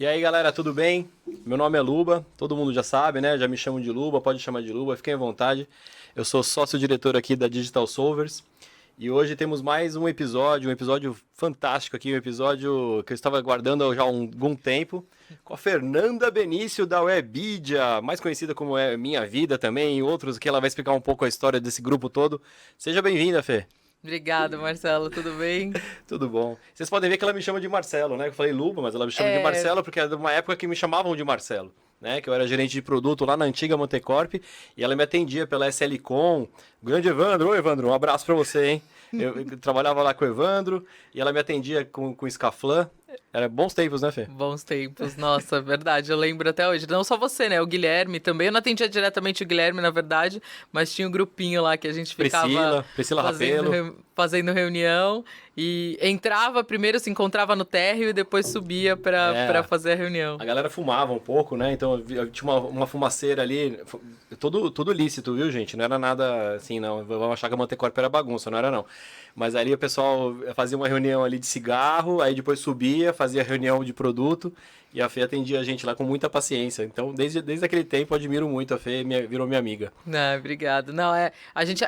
E aí, galera, tudo bem? Meu nome é Luba, todo mundo já sabe, né? Já me chamam de Luba, pode chamar de Luba, fiquem à vontade. Eu sou sócio-diretor aqui da Digital Solvers e hoje temos mais um episódio fantástico aqui, um episódio que eu estava aguardando já há algum tempo, com a Fernanda Benício da Webidia, mais conhecida como Minha Vida também, e outros que ela vai explicar um pouco a história desse grupo todo. Seja bem-vinda, Fê. Obrigada, Marcelo. Tudo bem? Tudo bom. Vocês podem ver que ela me chama de Marcelo, né? Eu falei Luba, mas ela me chama de Marcelo porque era de uma época que me chamavam de Marcelo, né? Que eu era gerente de produto lá na antiga Montecorp e ela me atendia pela SLCom. O grande Evandro. Oi, Evandro, um abraço pra você, hein? Eu trabalhava lá com o Evandro e ela me atendia com o Scaflan. Era bons tempos, né, Fê? Bons tempos, nossa, verdade, eu lembro até hoje. Não só você, né, o Guilherme também, eu não atendia diretamente o Guilherme, na verdade, mas tinha um grupinho lá que a gente ficava Priscila Rapelo. fazendo reunião e entrava primeiro, se encontrava no térreo e depois subia pra fazer a reunião. A galera fumava um pouco, né, então eu tinha uma fumaceira ali, tudo lícito, viu, gente? Não era nada assim, não, vamos achar que a Montecorp era bagunça, não era não. Mas ali o pessoal fazia uma reunião ali de cigarro, aí depois subia, fazia reunião de produto e a Fê atendia a gente lá com muita paciência. Então, desde aquele tempo, eu admiro muito a Fê, virou minha amiga. Obrigado. Não,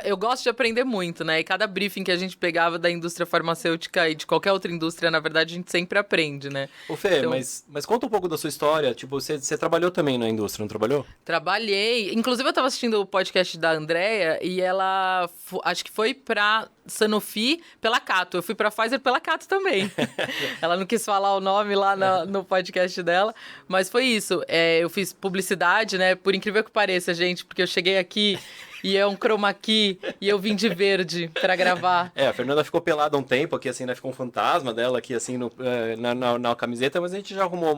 eu gosto de aprender muito, né? E cada briefing que a gente pegava da indústria farmacêutica e de qualquer outra indústria, na verdade, a gente sempre aprende, né? Ô Fê, então, mas conta um pouco da sua história. Tipo, você trabalhou também na indústria, não trabalhou? Trabalhei. Inclusive, eu tava assistindo o podcast da Andrea e ela, acho que foi pra Sanofi pela Cato. Eu fui pra Pfizer pela Cato também. Ela não quis falar o nome lá no podcast dela, mas foi isso. Eu fiz publicidade, né? Por incrível que pareça, gente, porque eu cheguei aqui e é um chroma key e eu vim de verde pra gravar. A Fernanda ficou pelada um tempo aqui, assim, né? Ficou um fantasma dela aqui, assim, na camiseta, mas a gente já arrumou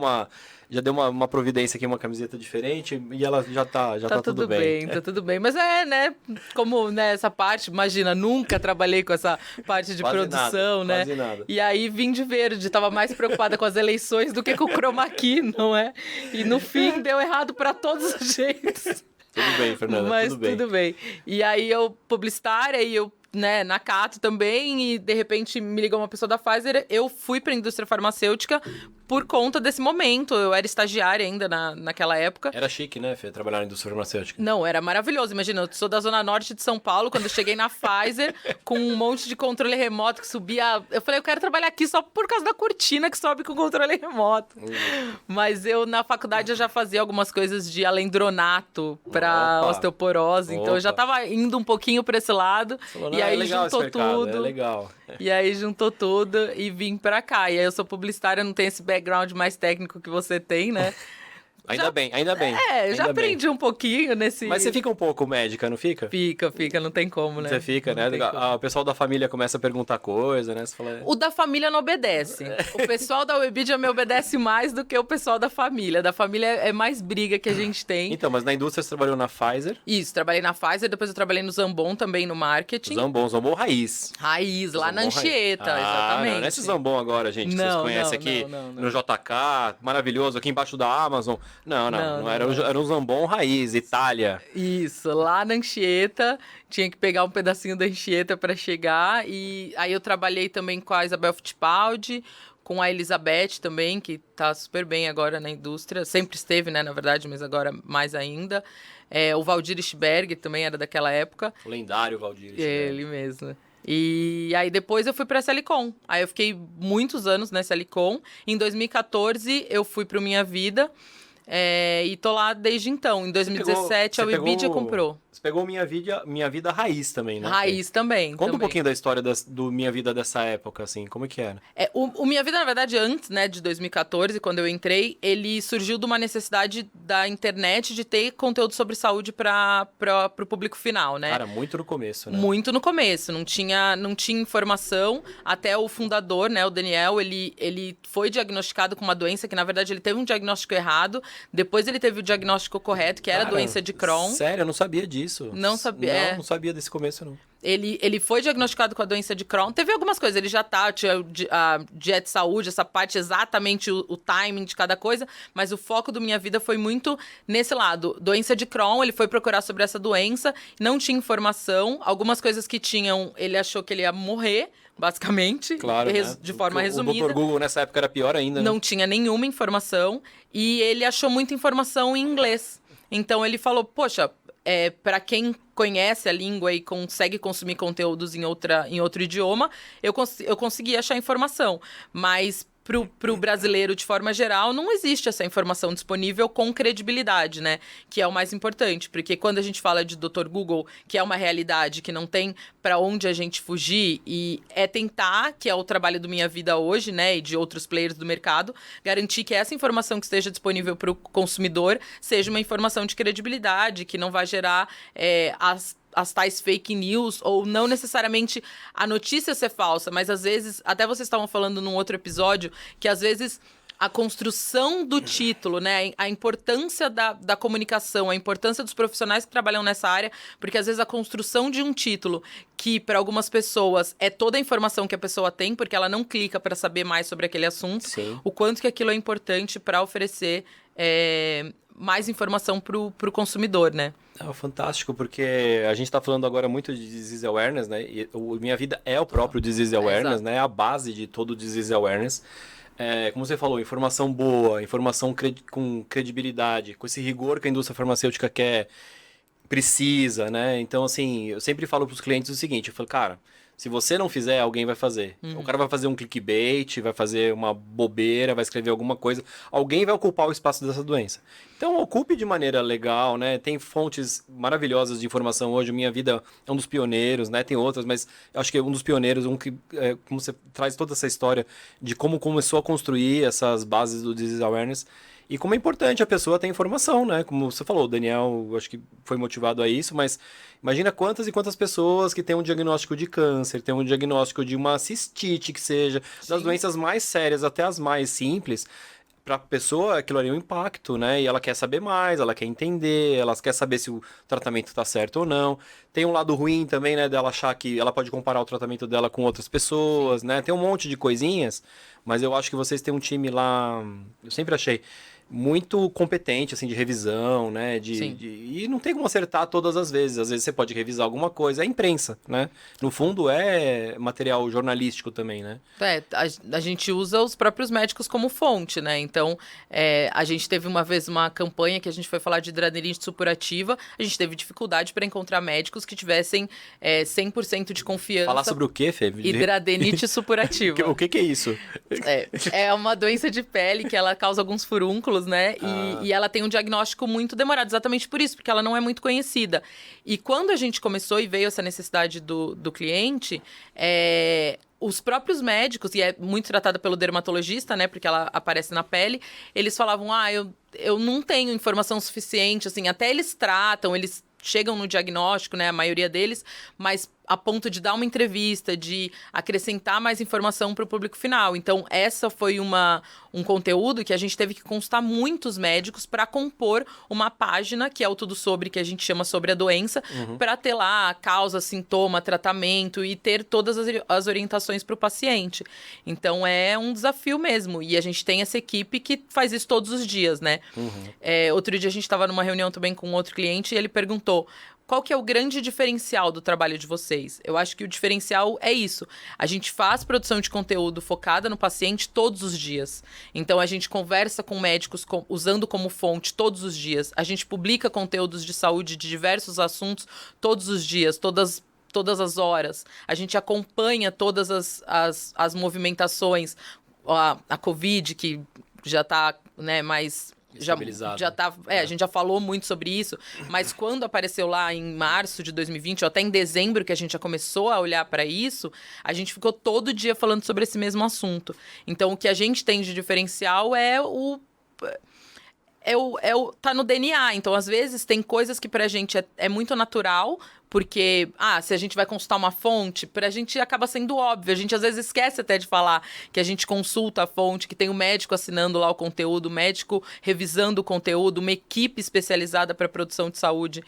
já deu uma providência aqui, uma camiseta diferente, e ela já tá tudo bem. Tá tudo bem. Mas né, como né, essa parte, imagina, nunca trabalhei com essa parte de quase produção, nada, né? Quase nada. E aí vim de verde, tava mais preocupada com as eleições do que com o chroma key, não é? E no fim deu errado pra todos os jeitos. Tudo bem, Fernanda, mas tudo bem. E aí eu, publicitária, e eu, né, na Cato também, e de repente me ligou uma pessoa da Pfizer, eu fui pra indústria farmacêutica por conta desse momento. Eu era estagiária ainda naquela época. Era chique, né, Fê, trabalhar na indústria farmacêutica? Não, era maravilhoso. Imagina, eu sou da Zona Norte de São Paulo, quando eu cheguei na Pfizer, com um monte de controle remoto que subia... Eu falei, eu quero trabalhar aqui só por causa da cortina que sobe com o controle remoto. Mas eu, na faculdade, eu já fazia algumas coisas de alendronato pra osteoporose, então eu já tava indo um pouquinho pra esse lado. Falou, e aí juntou mercado, tudo. É legal. E aí juntou tudo e vim pra cá. E aí eu sou publicitária, não tenho esse background mais técnico que você tem, né? Ainda bem. Eu já aprendi um pouquinho nesse... Mas você fica um pouco médica, não fica? Fica, não tem como, né? Você fica, né? O pessoal da família começa a perguntar coisa, né? Você fala... O da família não obedece. O pessoal da Webidia me obedece mais do que o pessoal da família. Da família é mais briga que a gente tem. Então, mas na indústria você trabalhou na Pfizer? Isso, trabalhei na Pfizer, depois eu trabalhei no Zambon também, no marketing. Zambon raiz. Raiz, lá na Anchieta, exatamente. Não é esse Zambon agora, gente, que vocês conhecem aqui no JK, maravilhoso, aqui embaixo da Amazon. Não era um Zambon raiz, Itália. Isso, lá na Anchieta, tinha que pegar um pedacinho da Anchieta para chegar, e aí eu trabalhei também com a Isabel Fittipaldi, com a Elizabeth também, que tá super bem agora na indústria, sempre esteve, né, na verdade, mas agora mais ainda. O Valdir Schberg também era daquela época. O lendário Valdir Schberg. Ele mesmo. E aí depois eu fui pra SLCom. Aí eu fiquei muitos anos na SLCom. Em 2014 eu fui pro Minha Vida. E tô lá desde então. Em 2017 a Webidia comprou. Você pegou Minha Vida raiz também, né? Raiz também. Conta um pouquinho da história do Minha Vida dessa época, assim, como é que era? O Minha Vida, na verdade, antes, né, de 2014, quando eu entrei, ele surgiu de uma necessidade da internet de ter conteúdo sobre saúde pro público final, né? Cara, muito no começo, né? Muito no começo, não tinha informação, até o fundador, né, o Daniel, ele foi diagnosticado com uma doença que, na verdade, ele teve um diagnóstico errado, depois ele teve o diagnóstico correto, que era a doença de Crohn. Sério, eu não sabia disso. Não sabia? Não sabia desse começo, não. Ele foi diagnosticado com a doença de Crohn. Teve algumas coisas, ele já tinha a dieta de saúde, essa parte exatamente, o timing de cada coisa, mas o foco do Minha Vida foi muito nesse lado. Doença de Crohn, ele foi procurar sobre essa doença, não tinha informação. Algumas coisas que tinham, ele achou que ele ia morrer basicamente, Claro, né? de forma O resumida. Dr. Google nessa época era pior ainda, né? Não tinha nenhuma informação e ele achou muita informação em inglês. Então ele falou, poxa, para quem conhece a língua e consegue consumir conteúdos em outro idioma, eu consegui achar informação. Mas pro brasileiro, de forma geral, não existe essa informação disponível com credibilidade, né? Que é o mais importante, porque quando a gente fala de Dr. Google, que é uma realidade que não tem para onde a gente fugir, e é tentar, que é o trabalho do Minha Vida Hoje, né, e de outros players do mercado, garantir que essa informação que esteja disponível para o consumidor seja uma informação de credibilidade, que não vai gerar as tais fake news, ou não necessariamente a notícia ser falsa, mas às vezes, até vocês estavam falando num outro episódio, que às vezes a construção do título, né, a importância da comunicação, a importância dos profissionais que trabalham nessa área, porque às vezes a construção de um título que para algumas pessoas é toda a informação que a pessoa tem, porque ela não clica para saber mais sobre aquele assunto, Sim. o quanto que aquilo é importante para oferecer mais informação para o consumidor, né? É fantástico, porque a gente está falando agora muito de disease awareness, né? E Minha Vida é o próprio disease awareness, né? É a base de todo o disease awareness. Como você falou, informação boa, informação com credibilidade, com esse rigor que a indústria farmacêutica precisa, né? Então, assim, eu sempre falo para os clientes o seguinte, eu falo, cara, se você não fizer, alguém vai fazer. O cara vai fazer um clickbait, vai fazer uma bobeira, vai escrever alguma coisa. Alguém vai ocupar o espaço dessa doença. Então, ocupe de maneira legal, né? Tem fontes maravilhosas de informação hoje. Minha Vida é um dos pioneiros, né? Tem outras, mas eu acho que é um dos pioneiros, como você traz toda essa história de como começou a construir essas bases do Disease Awareness. E como é importante a pessoa ter informação, né? Como você falou, o Daniel, acho que foi motivado a isso, mas imagina quantas e quantas pessoas que têm um diagnóstico de câncer, têm um diagnóstico de uma cistite, que seja, das doenças mais sérias até as mais simples. Para a pessoa, aquilo ali é um impacto, né? E ela quer saber mais, ela quer entender, ela quer saber se o tratamento está certo ou não. Tem um lado ruim também, né? Dela achar que ela pode comparar o tratamento dela com outras pessoas, né? Tem um monte de coisinhas, mas eu acho que vocês têm um time lá, eu sempre achei muito competente, assim, de revisão, né? E não tem como acertar todas as vezes. Às vezes você pode revisar alguma coisa. É imprensa, né? No fundo, é material jornalístico também, né? A gente usa os próprios médicos como fonte, né? Então, a gente teve uma vez uma campanha que a gente foi falar de hidradinite supurativa. A gente teve dificuldade para encontrar médicos que tivessem 100% de confiança. Falar sobre o quê, Fê? Hidradinite supurativa. O que é isso? É uma doença de pele que ela causa alguns furúnculos, né? E ela tem um diagnóstico muito demorado, exatamente por isso, porque ela não é muito conhecida. E quando a gente começou e veio essa necessidade do cliente, os próprios médicos, e é muito tratada pelo dermatologista, né? Porque ela aparece na pele, eles falavam, eu não tenho informação suficiente, assim, até eles tratam, eles chegam no diagnóstico, né? A maioria deles, mas a ponto de dar uma entrevista, de acrescentar mais informação para o público final. Então, essa foi um conteúdo que a gente teve que consultar muitos médicos para compor uma página, que é o Tudo Sobre, que a gente chama sobre a doença, para ter lá causa, sintoma, tratamento e ter todas as orientações para o paciente. Então, é um desafio mesmo. E a gente tem essa equipe que faz isso todos os dias, né? Outro dia a gente estava numa reunião também com outro cliente e ele perguntou: qual que é o grande diferencial do trabalho de vocês? Eu acho que o diferencial é isso. A gente faz produção de conteúdo focada no paciente todos os dias. Então, a gente conversa com médicos usando como fonte todos os dias. A gente publica conteúdos de saúde de diversos assuntos todos os dias, todas as horas. A gente acompanha todas as movimentações. A Covid, que já está, né, mais... Já tá, a gente já falou muito sobre isso, mas quando apareceu lá em março de 2020, ou até em dezembro que a gente já começou a olhar para isso, a gente ficou todo dia falando sobre esse mesmo assunto. Então, o que a gente tem de diferencial tá no DNA. Então, às vezes, tem coisas que pra gente é muito natural, porque, se a gente vai consultar uma fonte, pra gente acaba sendo óbvio. A gente, às vezes, esquece até de falar que a gente consulta a fonte, que tem o médico assinando lá o conteúdo, o médico revisando o conteúdo, uma equipe especializada para produção de saúde.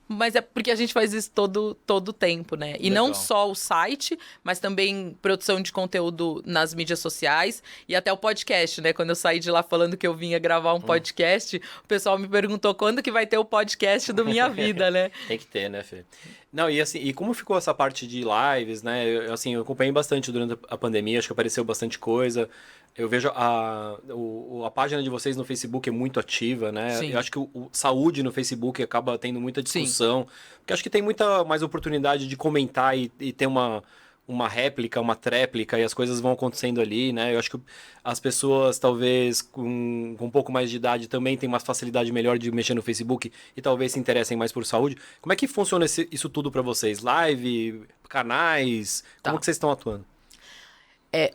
mas é porque a gente faz isso todo o tempo, né? E Legal. não só o site, mas também produção de conteúdo nas mídias sociais e até o podcast, né? Quando eu saí de lá falando que eu vinha gravar um podcast, o pessoal me perguntou quando que vai ter o podcast do Minha Vida, né? Tem que ter, né, Fê? Não, e assim, e como ficou essa parte de lives, né? Assim, eu acompanhei bastante durante a pandemia, acho que apareceu bastante coisa. Eu vejo a página de vocês no Facebook é muito ativa, né? Sim. Eu acho que o saúde no Facebook acaba tendo muita discussão. Porque acho que tem muita mais oportunidade de comentar e ter uma réplica, uma tréplica, e as coisas vão acontecendo ali, né? Eu acho que as pessoas, talvez, com um pouco mais de idade, também têm uma facilidade melhor de mexer no Facebook e talvez se interessem mais por saúde. Como é que funciona isso tudo para vocês? Live, canais? Como Tá. que vocês estão atuando?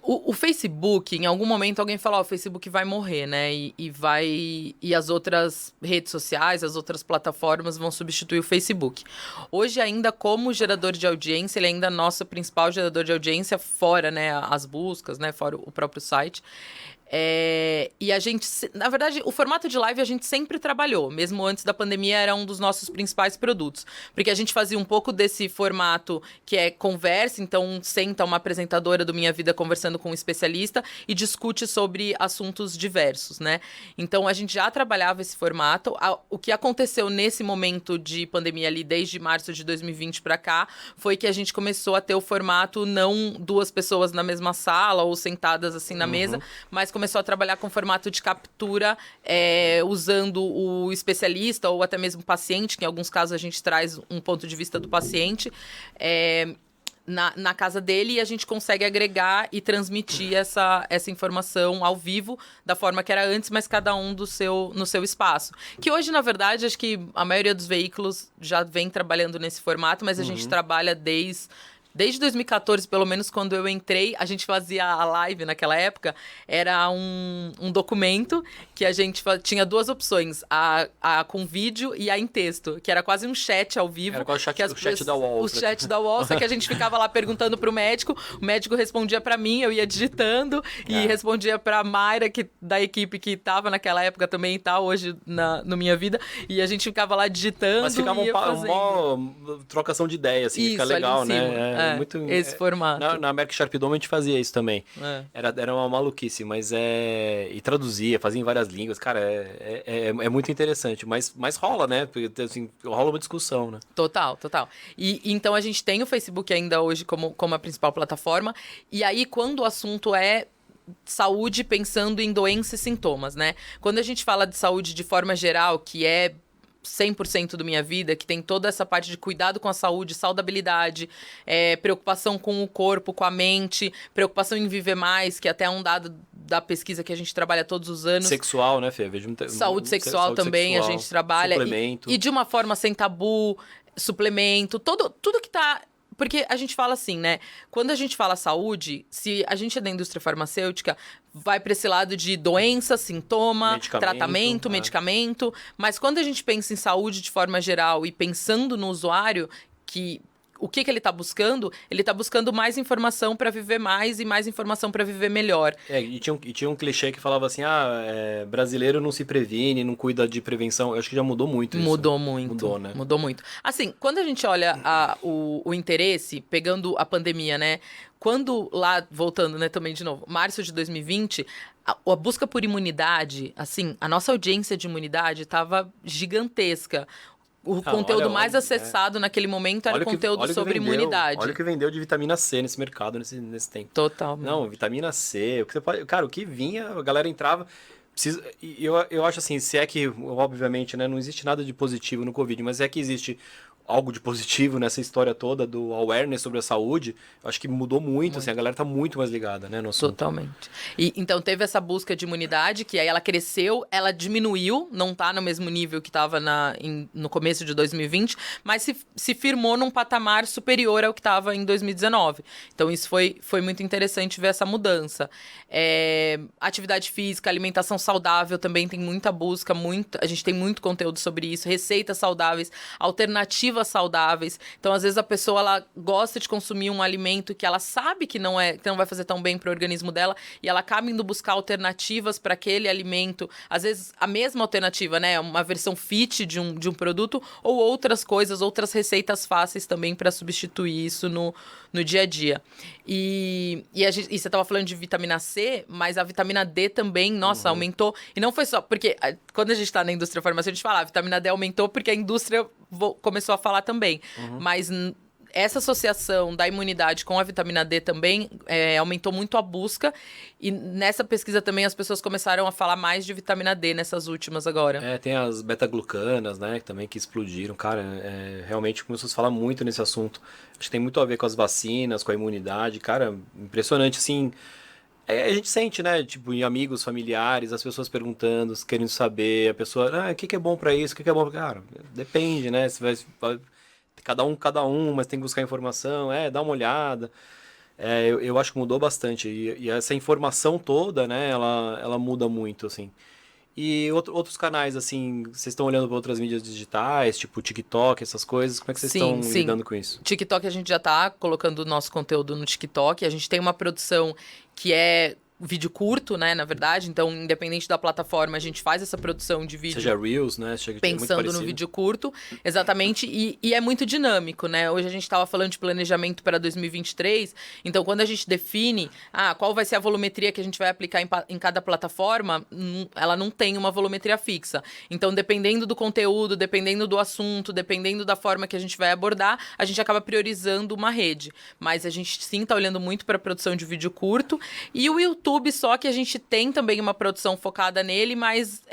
O Facebook, em algum momento alguém falou, o Facebook vai morrer, né? E as outras redes sociais, as outras plataformas vão substituir o Facebook. Hoje, ainda como gerador de audiência, ele ainda é nosso principal gerador de audiência, fora, né, as buscas, né? Fora o próprio site. E a gente, na verdade, o formato de live a gente sempre trabalhou, mesmo antes da pandemia era um dos nossos principais produtos, porque a gente fazia um pouco desse formato que é conversa, então senta uma apresentadora do Minha Vida conversando com um especialista e discute sobre assuntos diversos, né? Então a gente já trabalhava esse formato. O que aconteceu nesse momento de pandemia ali, desde março de 2020 para cá, foi que a gente começou a ter o formato não duas pessoas na mesma sala ou sentadas assim na mesa, mas começou a trabalhar com formato de captura, usando o especialista ou até mesmo o paciente, que em alguns casos a gente traz um ponto de vista do paciente, na casa dele, e a gente consegue agregar e transmitir essa informação ao vivo da forma que era antes, mas cada um no seu espaço. Que hoje, na verdade, acho que a maioria dos veículos já vem trabalhando nesse formato, mas a gente trabalha desde 2014, pelo menos, quando eu entrei, a gente fazia a live naquela época, era um documento que a gente tinha duas opções, a com vídeo e a em texto, que era quase um chat ao vivo. Era quase o chat da UOL. O chat da UOL, só que a gente ficava lá perguntando pro médico, o médico respondia pra mim, eu ia digitando, e respondia pra Mayra, da equipe que tava naquela época também, tá hoje no Minha Vida, e a gente ficava lá digitando. Mas ficava uma trocação de ideia, assim, isso, fica legal, ali em cima. né? Esse formato. Na American Sharp Dome a gente fazia isso também. Era uma maluquice, mas e traduzia, fazia em várias línguas. Cara, é muito interessante, mas rola, né? Porque, assim, rola uma discussão, né? Total. E então a gente tem o Facebook ainda hoje como a principal plataforma. E aí, quando o assunto é saúde, pensando em doenças e sintomas, né? Quando a gente fala de saúde de forma geral, que é 100% do Minha Vida, que tem toda essa parte de cuidado com a saúde, saudabilidade, preocupação com o corpo, com a mente, preocupação em viver mais, que até é um dado da pesquisa que a gente trabalha todos os anos. Sexual, né, Fê? Saúde sexual também, a gente trabalha. Suplemento. E de uma forma sem tabu, suplemento, tudo que tá... Porque a gente fala assim, né? Quando a gente fala saúde, se a gente é da indústria farmacêutica, vai para esse lado de doença, sintoma, tratamento, medicamento. Mas quando a gente pensa em saúde de forma geral e pensando no usuário, o que ele está buscando? Ele está buscando mais informação para viver mais e mais informação para viver melhor. E tinha um clichê que falava assim, brasileiro não se previne, não cuida de prevenção. Eu acho que já mudou muito isso. Mudou muito. Mudou, né? Mudou muito. Assim, quando a gente olha o interesse, pegando a pandemia, né? Quando lá, voltando, né, também de novo, março de 2020, a busca por imunidade, assim, a nossa audiência de imunidade estava gigantesca. O conteúdo mais acessado naquele momento era o conteúdo sobre imunidade. Olha o que vendeu de vitamina C nesse mercado, nesse tempo. Total. Não, vitamina C, o que você pode... Cara, o que vinha, a galera entrava... Eu acho assim, se é que, obviamente, né, não existe nada de positivo no Covid, mas é que existe algo de positivo nessa história toda do awareness sobre a saúde, eu acho que mudou muito. Assim, a galera tá muito mais ligada, né, no assunto. Totalmente. Então teve essa busca de imunidade, que aí ela cresceu, ela diminuiu, não tá no mesmo nível que estava no começo de 2020, mas se firmou num patamar superior ao que estava em 2019. Então isso foi muito interessante ver essa mudança. Atividade física, alimentação saudável também tem muita busca, a gente tem muito conteúdo sobre isso, receitas saudáveis, alternativas alternativas saudáveis. Então, às vezes, a pessoa ela gosta de consumir um alimento que ela sabe que não vai fazer tão bem para o organismo dela, e ela acaba indo buscar alternativas para aquele alimento. Às vezes, a mesma alternativa, né? Uma versão fit de um produto, ou outras coisas, outras receitas fáceis também para substituir isso no dia a dia. E você estava falando de vitamina C, mas a vitamina D também, nossa, aumentou. E não foi só, porque quando a gente está na indústria farmacêutica, a gente fala, a vitamina D aumentou porque a indústria começou a falar também. Mas essa associação da imunidade com a vitamina D também aumentou muito a busca. E nessa pesquisa também as pessoas começaram a falar mais de vitamina D nessas últimas agora. Tem as beta-glucanas, né, também que explodiram. Cara, realmente começou a se falar muito nesse assunto. Acho que tem muito a ver com as vacinas, com a imunidade. Cara, impressionante, assim. A gente sente, né, tipo, em amigos, familiares, as pessoas perguntando, querendo saber, a pessoa, o que é bom pra isso, o que é bom pra... Cara, depende, né, você vai cada um, mas tem que buscar informação, dá uma olhada. Eu acho que mudou bastante, e essa informação toda, né, ela muda muito, assim. E outros canais, assim, vocês estão olhando para outras mídias digitais, tipo TikTok, essas coisas, como é que vocês estão lidando com isso? TikTok, a gente já tá colocando o nosso conteúdo no TikTok, a gente tem uma produção que é vídeo curto, né, na verdade, então, independente da plataforma, a gente faz essa produção de vídeo. Seja Reels, né? Pensando no vídeo curto, exatamente, e é muito dinâmico, né? Hoje a gente estava falando de planejamento para 2023, então quando a gente define qual vai ser a volumetria que a gente vai aplicar em cada plataforma, ela não tem uma volumetria fixa. Então, dependendo do conteúdo, dependendo do assunto, dependendo da forma que a gente vai abordar, a gente acaba priorizando uma rede. Mas a gente sim está olhando muito para a produção de vídeo curto, e o YouTube, só que a gente tem também uma produção focada nele, mas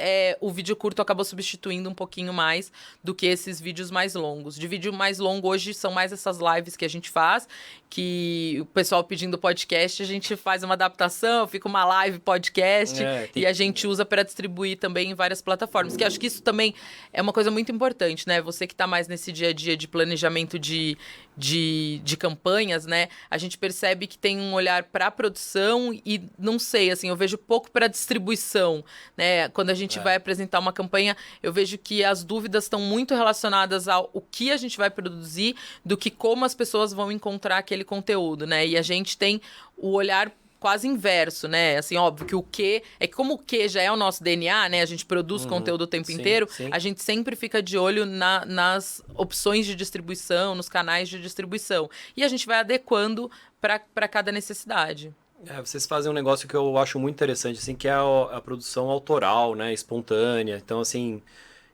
o vídeo curto acabou substituindo um pouquinho mais do que esses vídeos mais longos. De vídeo mais longo hoje são mais essas lives que a gente faz, que o pessoal pedindo podcast, a gente faz uma adaptação, fica uma live podcast e a gente usa para distribuir também em várias plataformas. Que acho que isso também é uma coisa muito importante, né? Você que está mais nesse dia a dia de planejamento de campanhas, né? A gente percebe que tem um olhar para a produção e, não sei, assim, eu vejo pouco para distribuição, né? Quando a gente vai apresentar uma campanha, eu vejo que as dúvidas estão muito relacionadas ao que a gente vai produzir do que como as pessoas vão encontrar aquele conteúdo, né? E a gente tem o olhar quase inverso, né? Assim, óbvio que como o que já é o nosso DNA, né? A gente produz conteúdo o tempo inteiro, a gente sempre fica de olho nas opções de distribuição, nos canais de distribuição. E a gente vai adequando para cada necessidade. Vocês fazem um negócio que eu acho muito interessante, assim, que é a produção autoral, né? Espontânea. Então, assim,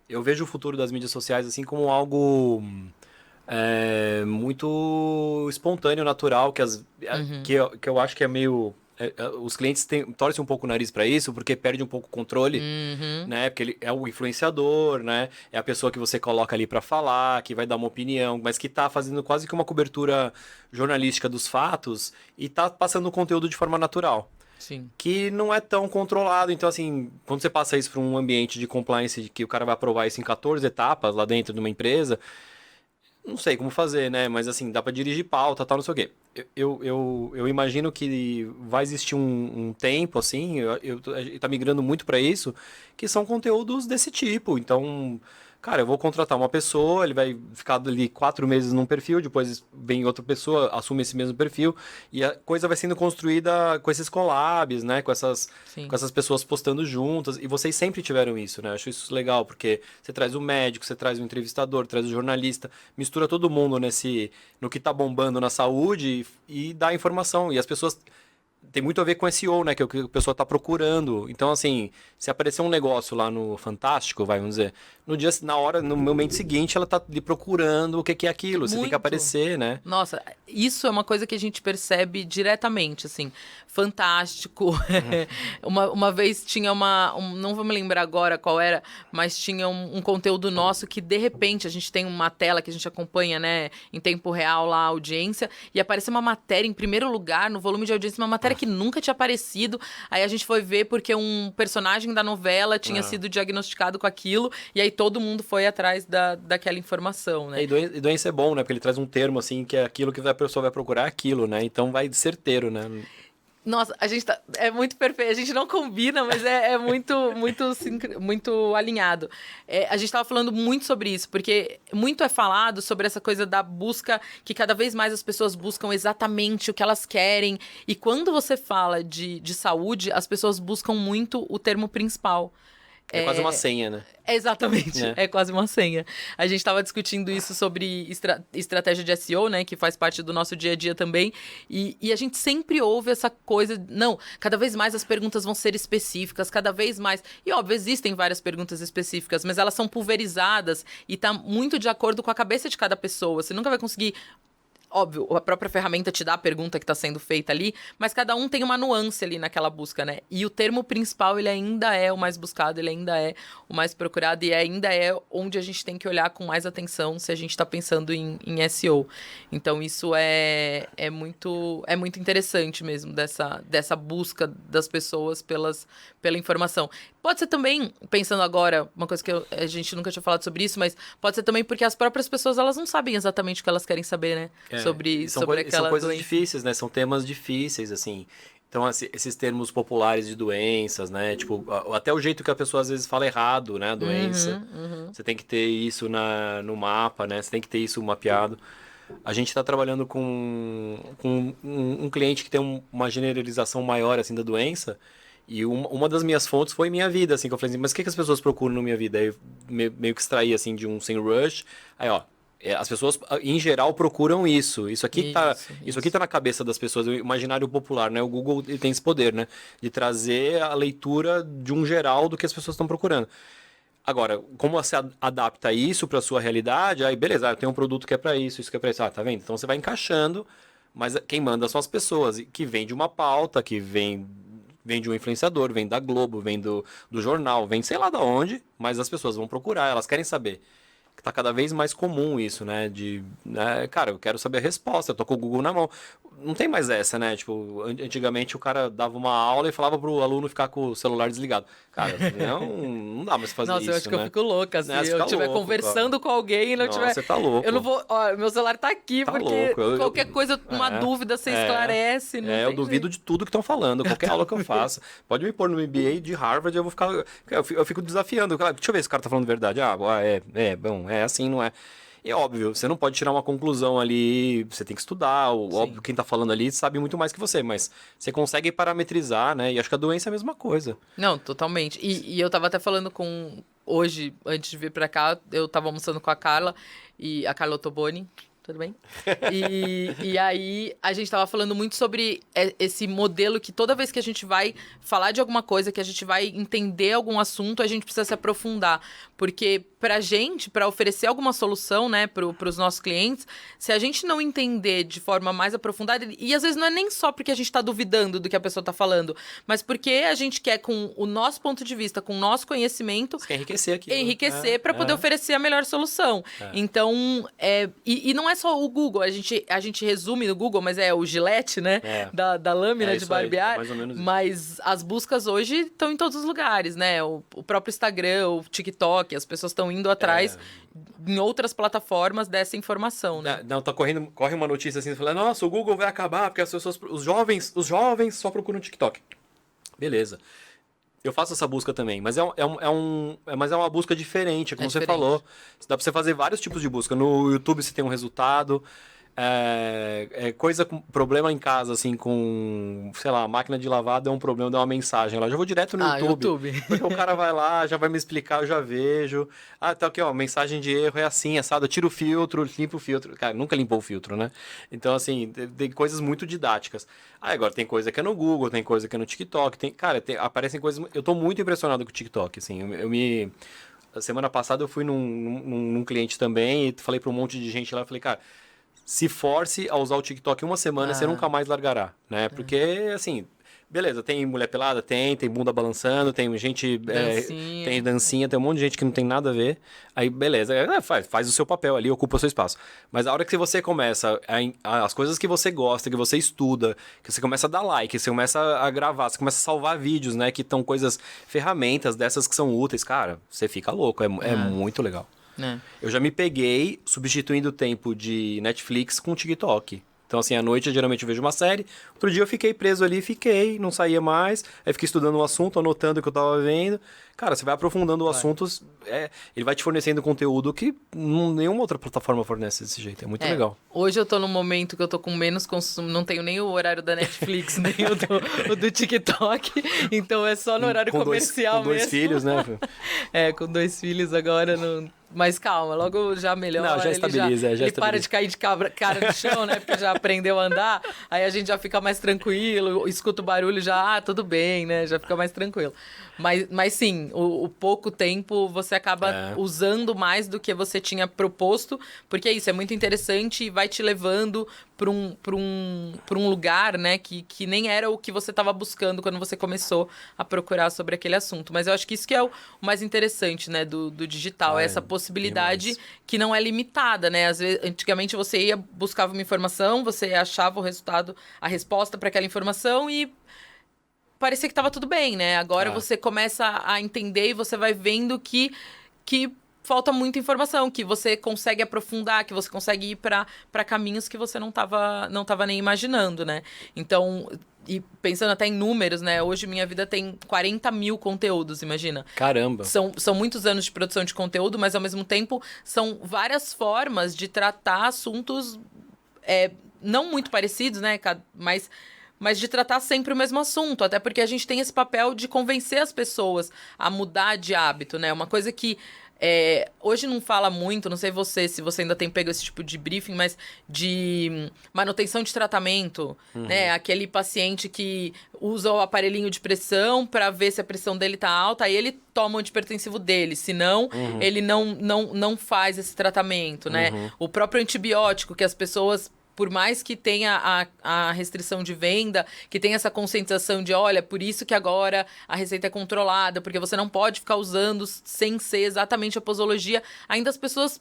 eu vejo o futuro das mídias sociais, assim, como algo... muito espontâneo, natural, que eu acho que é meio... os clientes torcem um pouco o nariz para isso, porque perde um pouco o controle, né? Porque ele é o influenciador, né? É a pessoa que você coloca ali para falar, que vai dar uma opinião, mas que tá fazendo quase que uma cobertura jornalística dos fatos e tá passando o conteúdo de forma natural. Sim. Que não é tão controlado. Então, assim, quando você passa isso para um ambiente de compliance, que o cara vai aprovar isso em 14 etapas lá dentro de uma empresa... Não sei como fazer, né? Mas assim, dá pra dirigir pauta, tal, não sei o quê. Eu imagino que vai existir um tempo, assim, tá migrando muito pra isso, que são conteúdos desse tipo. Então, cara, eu vou contratar uma pessoa, ele vai ficar ali 4 meses num perfil, depois vem outra pessoa, assume esse mesmo perfil, e a coisa vai sendo construída com esses collabs, né? Com essas pessoas postando juntas, e vocês sempre tiveram isso, né? Eu acho isso legal, porque você traz o médico, você traz o entrevistador, traz o jornalista, mistura todo mundo no que tá bombando na saúde e dá informação, e as pessoas... Tem muito a ver com SEO, né? Que é o que a pessoa está procurando. Então, assim, se aparecer um negócio lá no Fantástico, vamos dizer, no momento seguinte, ela tá ali procurando o que é aquilo. Você tem que aparecer, né? Nossa, isso é uma coisa que a gente percebe diretamente, assim. Fantástico. Uma vez tinha não vou me lembrar agora qual era, mas tinha um conteúdo nosso que, de repente, a gente tem uma tela que a gente acompanha, né, em tempo real lá, a audiência, e apareceu uma matéria em primeiro lugar, no volume de audiência, uma matéria que nunca tinha aparecido. Aí a gente foi ver porque um personagem da novela tinha sido diagnosticado com aquilo, e aí todo mundo foi atrás daquela informação, né? E doença é bom, né? Porque ele traz um termo, assim, que é aquilo que a pessoa vai procurar, aquilo, né? Então vai certeiro, né? Nossa, a gente é muito perfeito. A gente não combina, mas é muito alinhado. A gente tava falando muito sobre isso, porque muito é falado sobre essa coisa da busca, que cada vez mais as pessoas buscam exatamente o que elas querem. E quando você fala de saúde, as pessoas buscam muito o termo principal. É quase uma senha, né? Exatamente, é quase uma senha. A gente estava discutindo isso sobre estratégia de SEO, né, que faz parte do nosso dia a dia também, e a gente sempre ouve essa coisa, não, cada vez mais as perguntas vão ser específicas, cada vez mais, e óbvio, existem várias perguntas específicas, mas elas são pulverizadas e tá muito de acordo com a cabeça de cada pessoa, você nunca vai conseguir. Óbvio, a própria ferramenta te dá a pergunta que está sendo feita ali, mas cada um tem uma nuance ali naquela busca, né? E o termo principal, ele ainda é o mais buscado, ele ainda é o mais procurado e ainda é onde a gente tem que olhar com mais atenção se a gente está pensando em SEO. Então, isso é muito interessante mesmo, dessa busca das pessoas pela informação. Pode ser também, pensando agora, uma coisa que a gente nunca tinha falado sobre isso, mas pode ser também porque as próprias pessoas, elas não sabem exatamente o que elas querem saber, né? Sobre são aquela coisas doença. difíceis, né? São temas difíceis, assim. Então, esses termos populares de doenças, né? Tipo, até o jeito que a pessoa às vezes fala errado, né? A doença. Você tem que ter isso no mapa, né? Você tem que ter isso mapeado. A gente está trabalhando com um cliente que tem uma generalização maior, assim, da doença. E uma das minhas fontes foi minha vida, assim, que eu falei assim, mas o que as pessoas procuram na minha vida? Aí eu meio que extraí, assim, de um SEMrush. Aí, ó, as pessoas, em geral, procuram isso. Isso aqui tá na cabeça das pessoas, o imaginário popular, né? O Google ele tem esse poder, né? De trazer a leitura de um geral do que as pessoas estão procurando. Agora, como você adapta isso para sua realidade, aí beleza, eu tenho um produto que é para isso que é para isso. Ah, tá vendo? Então você vai encaixando, mas quem manda são as pessoas, que vem de uma pauta, que vem de um influenciador, vem da Globo, vem do jornal, vem sei lá de onde, mas as pessoas vão procurar, elas querem saber. Que tá cada vez mais comum isso, né? Cara, eu quero saber a resposta, eu tô com o Google na mão. Não tem mais essa, né? Tipo, antigamente o cara dava uma aula e falava pro aluno ficar com o celular desligado. Cara, não dá mais pra fazer isso, Nossa, eu acho que eu né? fico louca, se Né? Você eu fica estiver louco, conversando com alguém e não Nossa, tiver... você tá louco. Eu não vou... Ó, meu celular tá aqui, Tá porque louco. qualquer coisa, uma dúvida, você esclarece. Não eu tem duvido jeito. de tudo que estão falando, qualquer aula que eu faça. Pode me pôr no MBA de Harvard, eu vou ficar. Eu fico desafiando. Deixa eu ver se o cara tá falando verdade. Bom, é assim, não é. E óbvio, você não pode tirar uma conclusão ali, você tem que estudar. Óbvio, quem tá falando ali sabe muito mais que você, mas você consegue parametrizar, né? E acho que a doença é a mesma coisa. Não, totalmente. E eu tava até falando com... Hoje, antes de vir pra cá, eu tava almoçando com a Carla Ottoboni. Tudo bem? E aí, a gente tava falando muito sobre esse modelo que toda vez que a gente vai falar de alguma coisa, que a gente vai entender algum assunto, a gente precisa se aprofundar. Porque pra gente, pra oferecer alguma solução, né, pros nossos clientes, se a gente não entender de forma mais aprofundada, e às vezes não é nem só porque a gente tá duvidando do que a pessoa tá falando, mas porque a gente quer, com o nosso ponto de vista, com o nosso conhecimento... Você quer enriquecer aqui. Enriquecer para poder oferecer a melhor solução. Então, e não é só o Google, a gente resume no Google, mas é o Gillette, né? Da lâmina de barbear. Aí, mais ou menos mas as buscas hoje estão em todos os lugares, né? O próprio Instagram, o TikTok, as pessoas estão indo atrás em outras plataformas dessa informação, né? Não, corre uma notícia assim, falando, nossa, o Google vai acabar porque as pessoas, os jovens só procuram TikTok. Beleza. Eu faço essa busca também, mas mas é uma busca diferente, como você falou. Dá pra você fazer vários tipos de busca. No YouTube você tem um resultado, coisa com problema em casa, assim, com, sei lá, máquina de lavar deu um problema, deu uma mensagem lá. Eu já vou direto no YouTube. Porque o cara vai lá, já vai me explicar, eu já vejo. Ah, tá aqui, ó, mensagem de erro é assim, assado, eu tiro o filtro, limpo o filtro. Cara, nunca limpou o filtro, né? Então, assim, tem coisas muito didáticas. Agora, tem coisa que é no Google, tem coisa que é no TikTok, aparecem coisas... Eu tô muito impressionado com o TikTok, assim, semana passada eu fui num cliente também e falei pra um monte de gente lá, falei, cara, se force a usar o TikTok uma semana, você nunca mais largará, né? Porque, assim, beleza, tem mulher pelada, tem bunda balançando, tem gente... tem dancinha, tem um monte de gente que não tem nada a ver. Aí, beleza, faz o seu papel ali, ocupa o seu espaço. Mas a hora que você começa, as coisas que você gosta, que você estuda, que você começa a dar like, você começa a gravar, você começa a salvar vídeos, né? Que estão ferramentas dessas que são úteis, cara, você fica louco, é muito legal. Eu já me peguei substituindo o tempo de Netflix com TikTok. Então, assim, à noite eu geralmente vejo uma série. Outro dia eu fiquei preso ali, não saía mais. Aí fiquei estudando o assunto, anotando o que eu tava vendo. Cara, você vai aprofundando o assunto, ele vai te fornecendo conteúdo que nenhuma outra plataforma fornece desse jeito. É muito legal. Hoje eu tô num momento que eu tô com menos consumo, não tenho nem o horário da Netflix, nem o do TikTok. Então é só no horário comercial mesmo. Com dois filhos, né? Com 2 filhos agora. Mas calma, logo já melhora. Não, já estabiliza. Ele para de cair de cara no chão, né? Porque já aprendeu a andar. Aí a gente já fica mais tranquilo, escuta o barulho já, tudo bem, né? Já fica mais tranquilo. Mas sim, o pouco tempo você acaba usando mais do que você tinha proposto, porque é isso, é muito interessante e vai te levando para um lugar, né, que nem era o que você estava buscando quando você começou a procurar sobre aquele assunto. Mas eu acho que isso que é o mais interessante, né, do digital, é essa possibilidade demais. Que não é limitada, né? Às vezes, antigamente você ia, buscava uma informação, você achava o resultado, a resposta para aquela informação e parecia que estava tudo bem, né? Agora você começa a entender e você vai vendo que falta muita informação, que você consegue aprofundar, que você consegue ir para caminhos que você não tava nem imaginando, né? Então, e pensando até em números, né? Hoje minha vida tem 40 mil conteúdos, imagina. Caramba! São muitos anos de produção de conteúdo, mas ao mesmo tempo são várias formas de tratar assuntos não muito parecidos, né? Mas de tratar sempre o mesmo assunto, até porque a gente tem esse papel de convencer as pessoas a mudar de hábito, né? Uma coisa que hoje não fala muito, não sei se você ainda tem pego esse tipo de briefing, mas de manutenção de tratamento, né? Aquele paciente que usa o aparelhinho de pressão para ver se a pressão dele tá alta, aí ele toma o antipertensivo dele, senão ele não faz esse tratamento, né? O próprio antibiótico que as pessoas, por mais que tenha a restrição de venda, que tenha essa conscientização de, olha, por isso que agora a receita é controlada, porque você não pode ficar usando sem ser exatamente a posologia, ainda as pessoas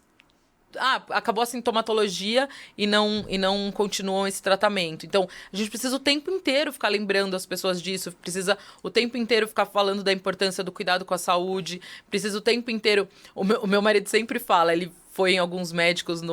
acabou a sintomatologia e não continuam esse tratamento. Então, a gente precisa o tempo inteiro ficar lembrando as pessoas disso, precisa o tempo inteiro ficar falando da importância do cuidado com a saúde, precisa o tempo inteiro... O meu marido sempre fala, ele foi em alguns médicos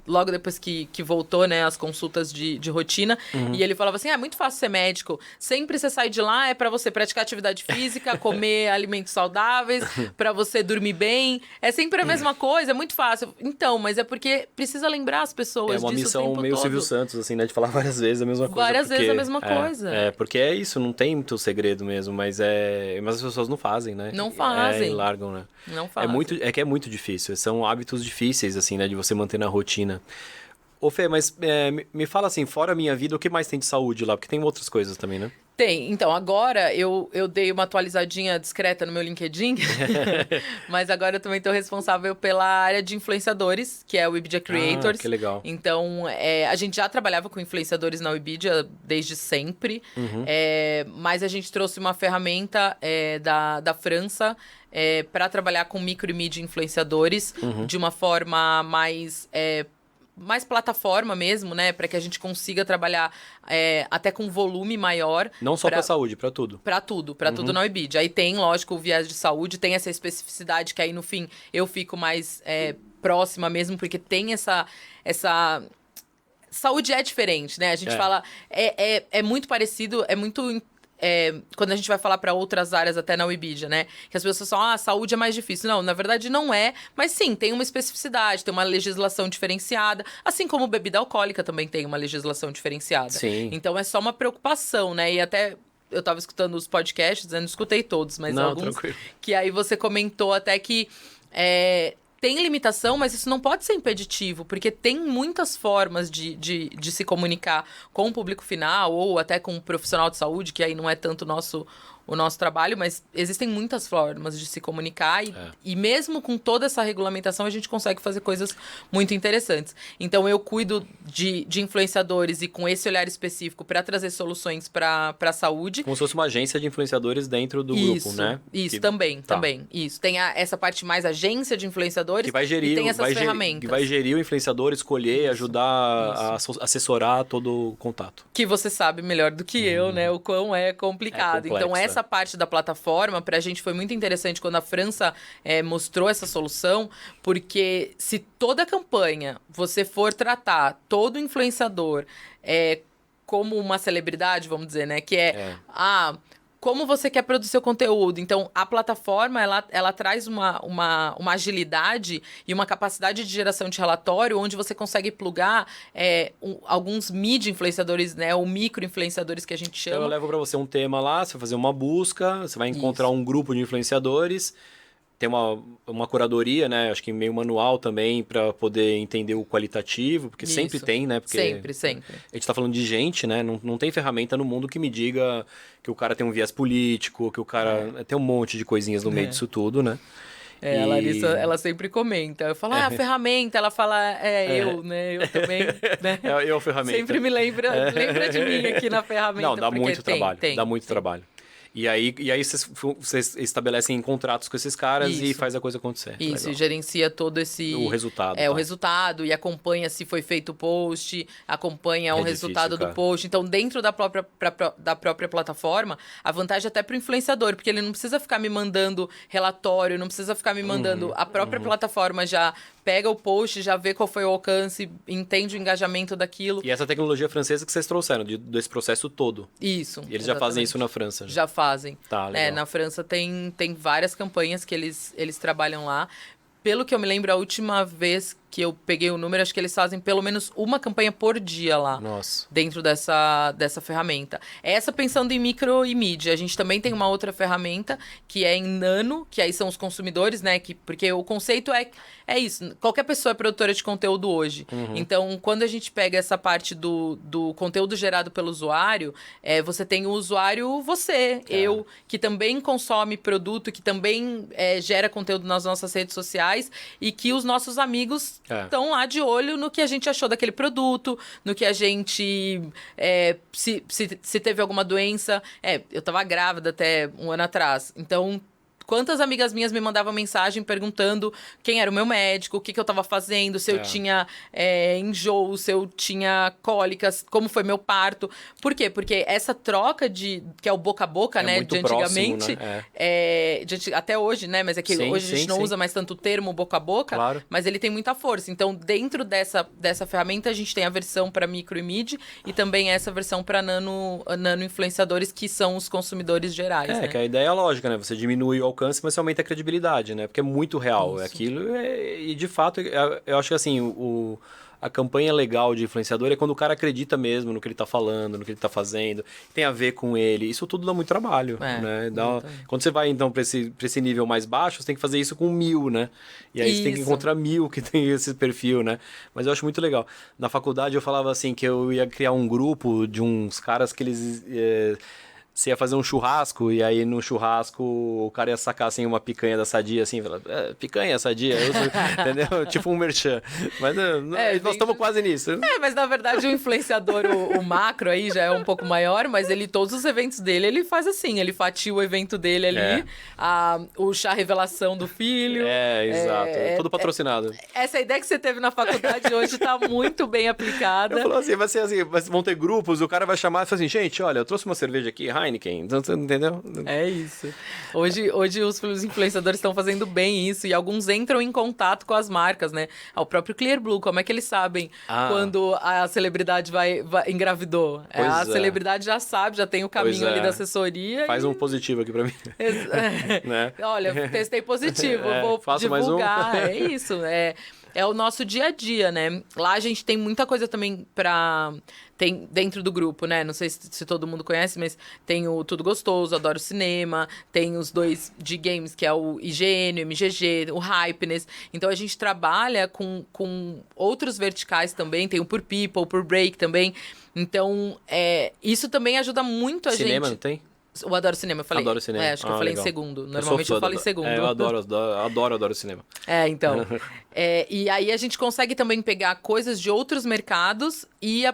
logo depois que voltou, né, as consultas de rotina, e ele falava assim, é muito fácil ser médico, sempre você sai de lá, é pra você praticar atividade física, comer alimentos saudáveis, pra você dormir bem, é sempre a mesma coisa, é muito fácil. Então, mas é porque precisa lembrar as pessoas disso o tempo todo. É uma missão meio Silvio Santos, assim, né, de falar várias vezes a mesma coisa. Várias vezes a mesma coisa. Porque é isso, não tem muito segredo mesmo, mas as pessoas não fazem, né? Não fazem. E largam, né? Não fazem. É muito difícil, são hábitos difíceis, assim, né, de você manter na rotina. Ô Fê, mas me fala assim, fora a minha vida, o que mais tem de saúde lá? Porque tem outras coisas também, né? Tem. Então, agora eu dei uma atualizadinha discreta no meu LinkedIn, mas agora eu também estou responsável pela área de influenciadores, que é o Webidia Creators. Que legal. Então, a gente já trabalhava com influenciadores na Webidia desde sempre, mas a gente trouxe uma ferramenta da França para trabalhar com micro e mídia influenciadores de uma forma mais plataforma mesmo, né? Para que a gente consiga trabalhar até com volume maior. Não só para saúde, para tudo. Para tudo na Webidia. Aí tem, lógico, o viés de saúde, tem essa especificidade que aí no fim eu fico mais próxima mesmo, porque tem essa saúde é diferente, né? A gente fala, é muito parecido, é muito... quando a gente vai falar para outras áreas até na Webidia, né? Que as pessoas falam, a saúde é mais difícil. Não, na verdade não é, mas sim, tem uma especificidade, tem uma legislação diferenciada, assim como bebida alcoólica também tem uma legislação diferenciada. Sim. Então é só uma preocupação, né? E até eu tava escutando os podcasts, eu não escutei todos, mas alguns tranquilo. Que aí você comentou até que tem limitação, mas isso não pode ser impeditivo, porque tem muitas formas de se comunicar com o público final ou até com um profissional de saúde, que aí não é tanto o nosso trabalho, mas existem muitas formas de se comunicar e mesmo com toda essa regulamentação a gente consegue fazer coisas muito interessantes. Então eu cuido de influenciadores e com esse olhar específico para trazer soluções para a saúde. Como se fosse uma agência de influenciadores dentro do grupo, né? Isso, também. Isso. Tem essa parte mais agência de influenciadores que vai gerir, e tem essas ferramentas. Que vai gerir o influenciador, escolher, ajudar a assessorar todo o contato. Que você sabe melhor do que eu, né? O quão é complicado. Então essa parte da plataforma, pra gente foi muito interessante quando a França mostrou essa solução, porque se toda campanha você for tratar todo influenciador como uma celebridade, vamos dizer, né? Que como você quer produzir seu conteúdo. Então, a plataforma, ela traz uma agilidade e uma capacidade de geração de relatório onde você consegue plugar alguns mid-influenciadores, né? Ou micro-influenciadores que a gente chama. Então, eu levo para você um tema lá, você vai fazer uma busca, você vai encontrar um grupo de influenciadores, tem uma curadoria, né? Acho que meio manual também para poder entender o qualitativo, porque sempre tem, né? Porque Sempre. A gente tá falando de gente, né? Não tem ferramenta no mundo que me diga que o cara tem um viés político, que o cara... Tem um monte de coisinhas no meio disso tudo, né? A Larissa, ela sempre comenta. Eu falo, a ferramenta. Ela fala, eu, né? Eu também, né? Eu, ferramenta. Sempre me lembra de mim aqui na ferramenta. Não, dá muito trabalho. Dá muito trabalho. E aí vocês estabelecem contratos com esses caras e faz a coisa acontecer. Isso, e gerencia todo esse... O resultado. O resultado, e acompanha se foi feito o post, acompanha o resultado do post. Então, dentro da própria plataforma, a vantagem até para o influenciador, porque ele não precisa ficar me mandando relatório, não precisa ficar me mandando... A própria plataforma já pega o post, já vê qual foi o alcance, entende o engajamento daquilo. E essa tecnologia francesa que vocês trouxeram, desse processo todo. Isso. E eles já fazem isso na França. Já fazem. Tá, legal. Na França tem várias campanhas que eles trabalham lá. Pelo que eu me lembro, a última vez que eu peguei o número, acho que eles fazem pelo menos uma campanha por dia lá. Nossa. Dentro dessa ferramenta. Essa pensando em micro e mid. A gente também tem uma outra ferramenta que é em nano, que aí são os consumidores, né? Porque o conceito é isso. Qualquer pessoa é produtora de conteúdo hoje. Então, quando a gente pega essa parte do conteúdo gerado pelo usuário, você tem o usuário, eu, que também consome produto, que também gera conteúdo nas nossas redes sociais e que os nossos amigos estão lá de olho no que a gente achou daquele produto, no que a gente... se teve alguma doença. Eu tava grávida até um ano atrás. Então, quantas amigas minhas me mandavam mensagem perguntando quem era o meu médico, o que eu tava fazendo, se eu tinha enjoo, se eu tinha cólicas, como foi meu parto. Por quê? Porque essa troca que é o boca a boca, né? De antigamente. Próximo, né? Até hoje, né? Mas é que hoje a gente não usa mais tanto o termo boca a boca, claro. Mas ele tem muita força. Então, dentro dessa ferramenta, a gente tem a versão para micro e mid e também essa versão para nano influenciadores, que são os consumidores gerais. Né? Que a ideia é lógica, né? Você diminui o alcance, mas você aumenta a credibilidade, né? Porque é muito real. Aquilo e de fato, eu acho que assim, a campanha legal de influenciador é quando o cara acredita mesmo no que ele tá falando, no que ele tá fazendo, tem a ver com ele. Isso tudo dá muito trabalho, né? Quando você vai, então, pra esse nível mais baixo, você tem que fazer isso com 1000, né? E aí você tem que encontrar 1000 que tem esse perfil, né? Mas eu acho muito legal. Na faculdade eu falava assim, que eu ia criar um grupo de uns caras que eles... Você ia fazer um churrasco, e aí no churrasco o cara ia sacar assim uma picanha da Sadia, assim, falar, picanha, Sadia, entendeu? Tipo um merchan. Mas nós estamos quase nisso. Mas na verdade o influenciador, o macro aí já é um pouco maior, mas todos os eventos dele, ele faz assim, ele fatia o evento dele ali, o chá revelação do filho. Exato. Tudo patrocinado. Essa ideia que você teve na faculdade hoje tá muito bem aplicada. Eu falo assim, vai ser assim, vão ter grupos, o cara vai chamar e fala assim, gente, olha, eu trouxe uma cerveja aqui, Heineken, entendeu? É isso. Hoje os influenciadores estão fazendo bem isso e alguns entram em contato com as marcas, né? O próprio Clear Blue, como é que eles sabem quando a celebridade vai engravidou? A celebridade já sabe, já tem o caminho ali da assessoria. Faz um positivo aqui pra mim. Né? Olha, testei positivo, vou divulgar. Mais um. É isso, é o nosso dia a dia, né? Lá a gente tem muita coisa também tem dentro do grupo, né? Não sei se todo mundo conhece, mas tem o Tudo Gostoso, Adoro Cinema, tem os dois de games, que é o IGN, o MGG, o Hypeness. Então, a gente trabalha com outros verticais também, tem o Por People, Por Break também. Então, isso também ajuda muito a gente... Cinema, não tem? O Adoro Cinema, eu falei. Adoro Cinema. Acho que eu falei legal. em segundo. Normalmente eu falo em segundo. Eu adoro Cinema. Então. E aí a gente consegue também pegar coisas de outros mercados e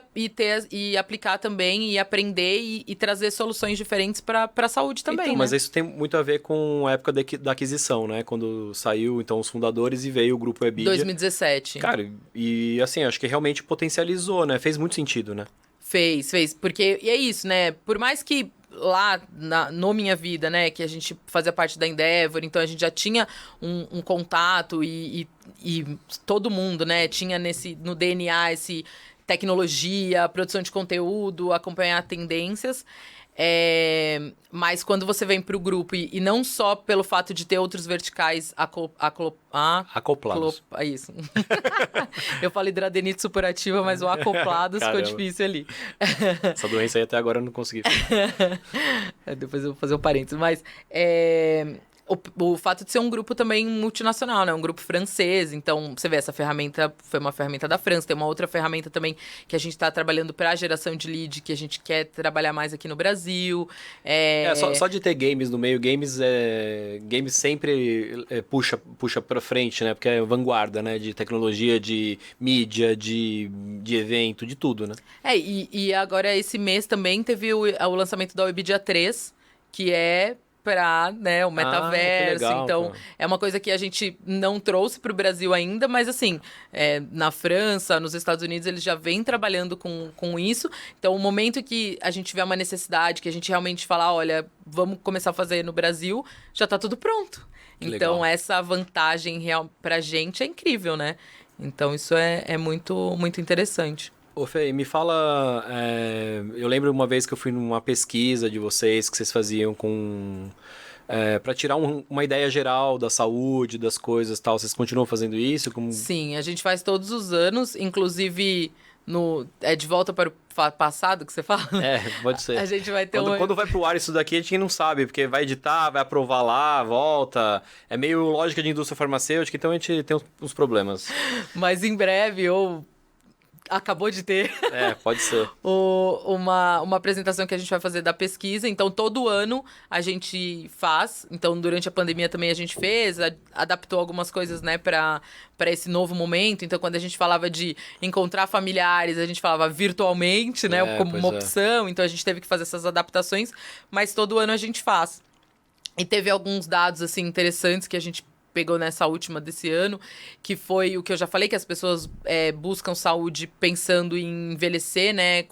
aplicar também, e aprender e trazer soluções diferentes para a saúde também, então, né? Mas isso tem muito a ver com a época da aquisição, né? Quando saiu, então, os fundadores e veio o grupo Webidia. 2017. Cara, e assim, acho que realmente potencializou, né? Fez muito sentido, né? Fez. Porque, e é isso, né? Por mais que lá no Minha Vida, né, que a gente fazia parte da Endeavor, então a gente já tinha um contato e todo mundo, né, tinha no DNA esse tecnologia, produção de conteúdo, acompanhar tendências. Mas quando você vem para o grupo, e não só pelo fato de ter outros verticais Acoplados. Isso. Eu falei hidradenites supurativa, mas o acoplados ficou Caramba. difícil ali. Essa doença aí até agora eu não consegui falar. Depois eu vou fazer um parênteses. Mas o fato de ser um grupo também multinacional, né? Um grupo francês. Então, você vê, essa ferramenta foi uma ferramenta da França. Tem uma outra ferramenta também que a gente está trabalhando para a geração de lead, que a gente quer trabalhar mais aqui no Brasil. Só de ter games no meio, games sempre puxa pra frente, né? Porque é vanguarda, né? De tecnologia, de mídia, de evento, de tudo, né? E agora esse mês também teve o lançamento da Webidia 3, que é para, né, o metaverso. Legal, então, cara. é uma coisa que a gente não trouxe para o Brasil ainda, mas assim, na França, nos Estados Unidos, eles já vêm trabalhando com isso. Então, o momento que a gente tiver uma necessidade, que a gente realmente falar, olha, vamos começar a fazer no Brasil, já está tudo pronto. Então, Legal. essa vantagem real pra gente é incrível, né? Então, isso é muito, muito interessante. Ô, Fê, me fala. Eu lembro uma vez que eu fui numa pesquisa de vocês que vocês faziam para tirar uma ideia geral da saúde, das coisas e tal. Vocês continuam fazendo isso? Sim, a gente faz todos os anos, inclusive de volta para o passado que você fala? Pode ser. A gente vai ter quando vai pro ar isso daqui, a gente não sabe, porque vai editar, vai aprovar lá, volta. É meio lógica de indústria farmacêutica, então a gente tem uns problemas. Mas em breve, ou acabou de ter Pode ser. uma apresentação que a gente vai fazer da pesquisa. Então, todo ano a gente faz. Então, durante a pandemia também a gente fez, adaptou algumas coisas, né, para esse novo momento. Então, quando a gente falava de encontrar familiares, a gente falava virtualmente, né, como uma opção. Então, a gente teve que fazer essas adaptações, mas todo ano a gente faz. E teve alguns dados, assim, interessantes que a gente pegou nessa última desse ano, que foi o que eu já falei, que as pessoas buscam saúde pensando em envelhecer, né,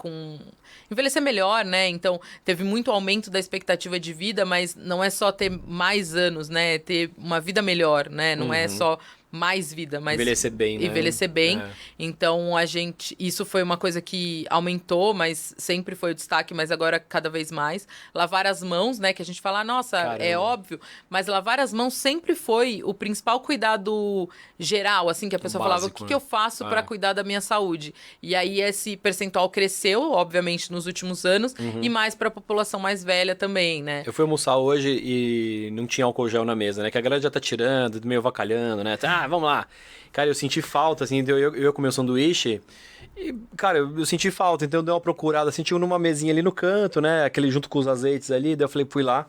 envelhecer melhor, né, então teve muito aumento da expectativa de vida, mas não é só ter mais anos, né, ter uma vida melhor, né, não é só mais vida, mas envelhecer bem, né? Envelhecer bem. Então, isso foi uma coisa que aumentou, mas sempre foi o destaque, mas agora cada vez mais. Lavar as mãos, né, que a gente fala, nossa, Caramba. é óbvio, mas lavar as mãos sempre foi o principal cuidado geral, assim, que a pessoa falava, o que eu faço para cuidar da minha saúde? E aí esse percentual cresceu, obviamente, nos últimos anos, e mais para a população mais velha também, né? Eu fui almoçar hoje e não tinha álcool gel na mesa, né? Que a galera já tá tirando, meio avacalhando, né? Vamos lá. Cara, eu senti falta, assim, eu ia comer um sanduíche e, cara, eu senti falta, então eu dei uma procurada, assim, tinha numa mesinha ali no canto, né? Aquele junto com os azeites ali, daí eu falei, fui lá.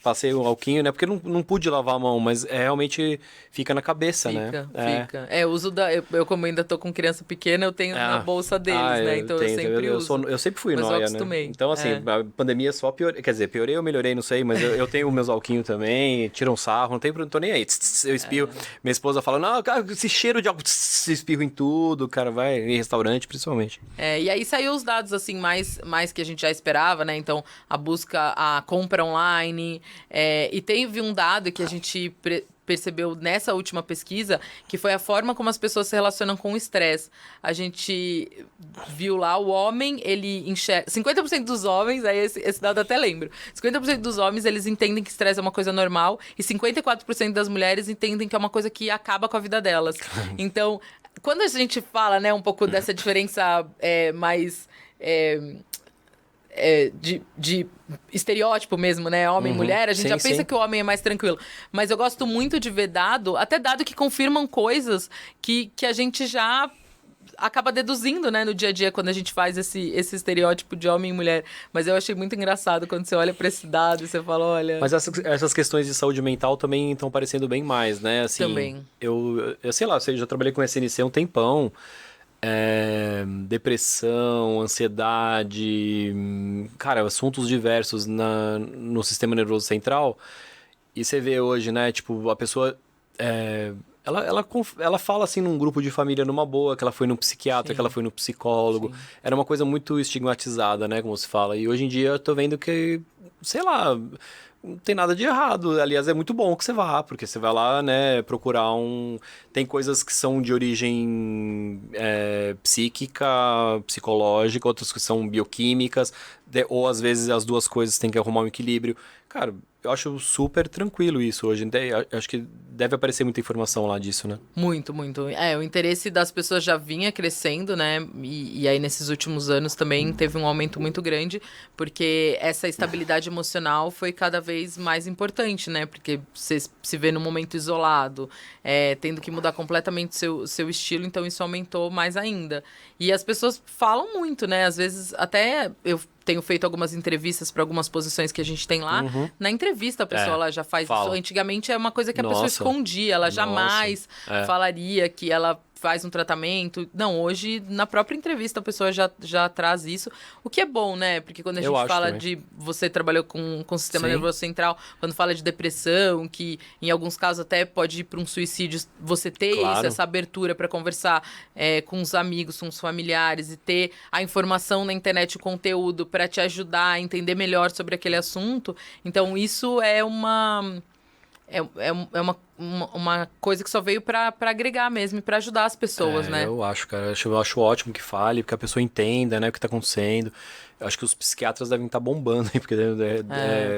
Passei o alquinho, né? Porque não pude lavar a mão, mas realmente fica na cabeça, né? Fica. Eu uso eu como ainda tô com criança pequena, eu tenho na bolsa deles, né? Então eu sempre uso. Eu sempre fui mas nóia, eu acostumei. né? Então, assim, a pandemia só piorei. Quer dizer, piorei ou melhorei, não sei, mas eu tenho meus alquinhos também, tiram sarro, não tô nem aí. Eu espirro. Minha esposa fala, não, cara, esse cheiro de álcool, espirro em tudo, cara, vai em restaurante, principalmente. E aí saiu os dados, assim, mais que a gente já esperava, né? Então, a compra online. E teve um dado que a gente percebeu nessa última pesquisa, que foi a forma como as pessoas se relacionam com o estresse. A gente viu lá, o homem, ele enxerga... 50% dos homens, aí esse dado eu até lembro, 50% dos homens, eles entendem que estresse é uma coisa normal, e 54% das mulheres entendem que é uma coisa que acaba com a vida delas. Então, quando a gente fala, né, um pouco dessa diferença mais... de estereótipo mesmo, né? Homem e mulher, a gente já pensa que o homem é mais tranquilo. Mas eu gosto muito de ver até dado que confirmam coisas que a gente já acaba deduzindo, né, no dia a dia, quando a gente faz esse estereótipo de homem e mulher. Mas eu achei muito engraçado quando você olha para esse dado e você fala, olha... Mas essas questões de saúde mental também estão parecendo bem mais, né? Assim, também. Eu sei lá, eu já trabalhei com SNC há um tempão. Depressão, ansiedade, cara, assuntos diversos no sistema nervoso central. E você vê hoje, né, tipo, a pessoa ela fala assim num grupo de família numa boa, que ela foi no psiquiatra, Sim. que ela foi no psicólogo. Sim. Era uma coisa muito estigmatizada, né, como se fala. E hoje em dia eu tô vendo que, sei lá, não tem nada de errado. Aliás, é muito bom que você vá, porque você vai lá, né, procurar um... Tem coisas que são de origem psíquica, psicológica, outras que são bioquímicas, ou às vezes as duas coisas têm que arrumar um equilíbrio. Cara, eu acho super tranquilo isso hoje. Acho que deve aparecer muita informação lá disso, né? Muito, muito. O interesse das pessoas já vinha crescendo, né? E aí, nesses últimos anos, também teve um aumento muito grande, porque essa estabilidade emocional foi cada vez mais importante, né? Porque você se vê num momento isolado, tendo que mudar completamente seu estilo, então isso aumentou mais ainda. E as pessoas falam muito, né? Às vezes, até eu tenho feito algumas entrevistas para algumas posições que a gente tem lá. Na entrevista, a pessoa ela já faz fala. isso. Antigamente é uma coisa que a pessoa Nossa. escondia, ela Nossa. jamais falaria que ela faz um tratamento. Não, hoje, na própria entrevista, a pessoa já traz isso. O que é bom, né? Porque quando a Eu gente acho fala também. de... Você trabalhou com o sistema Sim. nervoso central, quando fala de depressão, que em alguns casos até pode ir para um suicídio, você ter Claro. essa abertura para conversar com os amigos, com os familiares e ter a informação na internet, o conteúdo para te ajudar a entender melhor sobre aquele assunto. Então, isso é uma... uma coisa que só veio pra agregar mesmo e pra ajudar as pessoas, né? Eu acho, cara. Eu acho ótimo que fale, porque a pessoa entenda, né, o que tá acontecendo. Eu acho que os psiquiatras devem estar bombando aí, porque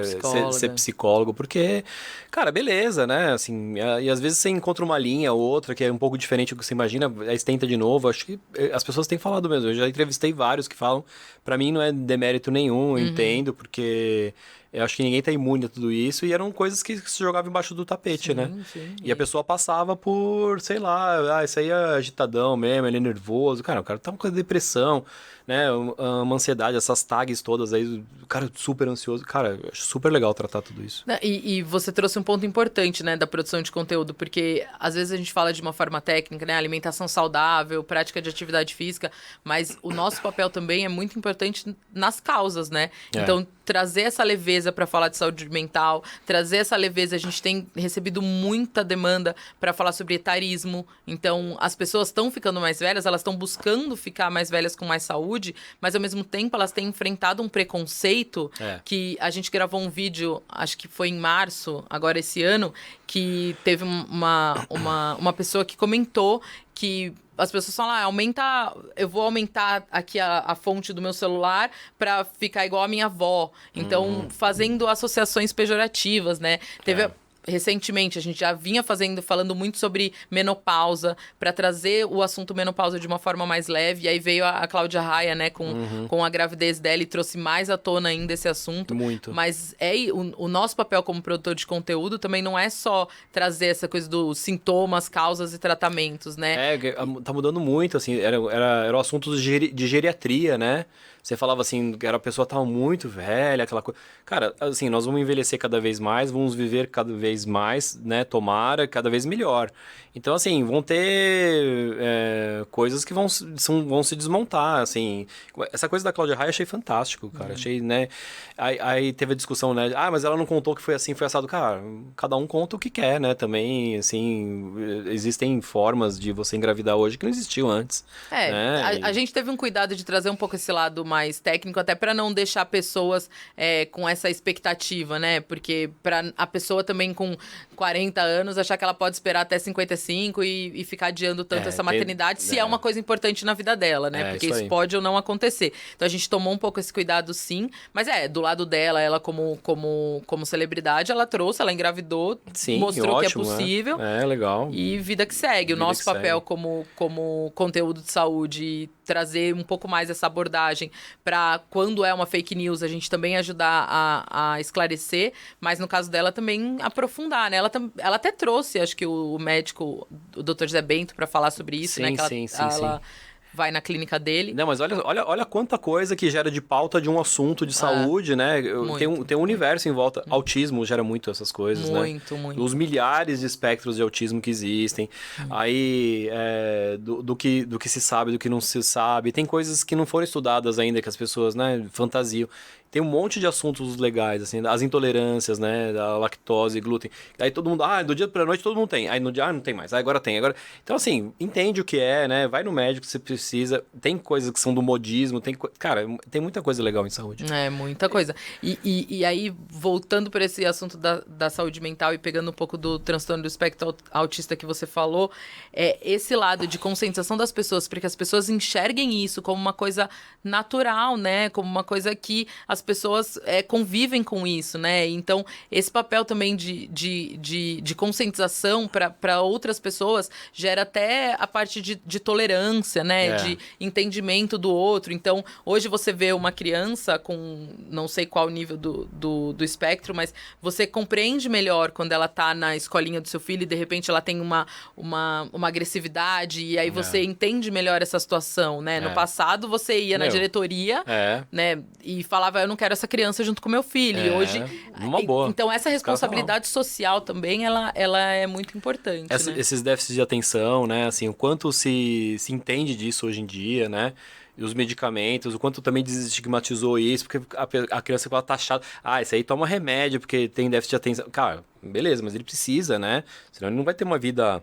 psicóloga. ser psicólogo, porque, cara, beleza, né, assim, e às vezes você encontra uma linha ou outra que é um pouco diferente do que você imagina, aí você tenta de novo, acho que as pessoas têm falado mesmo, eu já entrevistei vários que falam, pra mim não é demérito nenhum, eu entendo, porque eu acho que ninguém tá imune a tudo isso, e eram coisas que se jogavam embaixo do tapete, né? Sim. E a pessoa passava por, sei lá, isso aí é agitadão mesmo, ele é nervoso. Cara, o cara tá com depressão, né? Uma ansiedade, essas tags todas aí, o cara super ansioso. Cara, eu acho super legal tratar tudo isso. E você trouxe um ponto importante, né, da produção de conteúdo, porque às vezes a gente fala de uma forma técnica, né, alimentação saudável, prática de atividade física, mas o nosso papel também é muito importante nas causas, né? Então, trazer essa leveza para falar de saúde mental, trazer essa leveza, a gente tem recebido muita demanda para falar sobre etarismo. Então, as pessoas estão ficando mais velhas, elas estão buscando ficar mais velhas com mais saúde, mas ao mesmo tempo elas têm enfrentado um preconceito que a gente gravou um vídeo, acho que foi em março, agora esse ano, que teve uma pessoa que comentou que as pessoas falam, eu vou aumentar aqui a fonte do meu celular para ficar igual a minha avó. Então, fazendo associações pejorativas, né? Recentemente, a gente já vinha falando muito sobre menopausa, para trazer o assunto menopausa de uma forma mais leve. E aí veio a Cláudia Raia, né, com a gravidez dela e trouxe mais à tona ainda esse assunto. Muito. Mas o nosso papel como produtor de conteúdo também não é só trazer essa coisa dos sintomas, causas e tratamentos, né? Tá mudando muito, assim, era o assunto de geriatria, né? Você falava assim, que a pessoa tava muito velha, aquela coisa. Cara, assim, nós vamos envelhecer cada vez mais, vamos viver cada vez mais, né? Tomara, cada vez melhor. Então, assim, vão ter coisas que vão se desmontar, assim. Essa coisa da Cláudia Raia achei fantástico, cara. Achei, né? Aí teve a discussão, né? Ah, mas ela não contou que foi assim, foi assado. Cara, cada um conta o que quer, né? Também, assim, existem formas de você engravidar hoje que não existiam antes. Né? A gente teve um cuidado de trazer um pouco esse lado mais técnico, até para não deixar pessoas com essa expectativa, né? Porque para a pessoa também com 40 anos achar que ela pode esperar até 55 e ficar adiando tanto essa maternidade, se é uma coisa importante na vida dela, né? Porque isso pode ou não acontecer. Então a gente tomou um pouco esse cuidado, sim. Mas do lado dela, ela como celebridade, ela trouxe, ela engravidou, sim, mostrou ótimo, que é possível. Legal. E vida que segue. O nosso papel como conteúdo de saúde, trazer um pouco mais essa abordagem para quando é uma fake news, a gente também ajudar a esclarecer, mas no caso dela também aprofundar, né? Ela até trouxe, acho que o médico, o Dr. Zé Bento, para falar sobre isso, sim, né? Que ela vai na clínica dele. Não, mas olha quanta coisa que gera de pauta de um assunto de saúde, né? Tem um universo em volta. Autismo gera muito essas coisas, né? Muito. Os milhares de espectros de autismo que existem. Aí, do que se sabe, do que não se sabe. Tem coisas que não foram estudadas ainda, que as pessoas, né, fantasiam. tem um monte de assuntos legais, assim, as intolerâncias, né, da lactose, glúten. Aí todo mundo, do dia pra noite todo mundo tem. Aí no dia, não tem mais. Aí agora tem. Agora... Então, assim, entende o que é, né? Vai no médico se precisa. Tem coisas que são do modismo, cara, tem muita coisa legal em saúde. É, muita coisa. E aí, voltando para esse assunto da saúde mental e pegando um pouco do transtorno do espectro autista que você falou, esse lado de conscientização das pessoas, para que as pessoas enxerguem isso como uma coisa natural, né? Como uma coisa que as pessoas convivem com isso, né? Então, esse papel também de conscientização para outras pessoas gera até a parte de tolerância, né? De entendimento do outro. Então, hoje você vê uma criança com não sei qual nível do espectro, mas você compreende melhor quando ela tá na escolinha do seu filho e de repente ela tem uma agressividade e aí você entende melhor essa situação, né? No passado você ia na diretoria, né? E falava, eu não quero essa criança junto com meu filho. E hoje... Uma boa. Então essa responsabilidade social também, ela é muito importante, né? Esses déficits de atenção, né? Assim, o quanto se entende disso hoje em dia, né? E os medicamentos, o quanto também desestigmatizou isso, porque a criança fala taxada, esse aí toma remédio porque tem déficit de atenção. Cara, beleza, mas ele precisa, né? Senão ele não vai ter uma vida...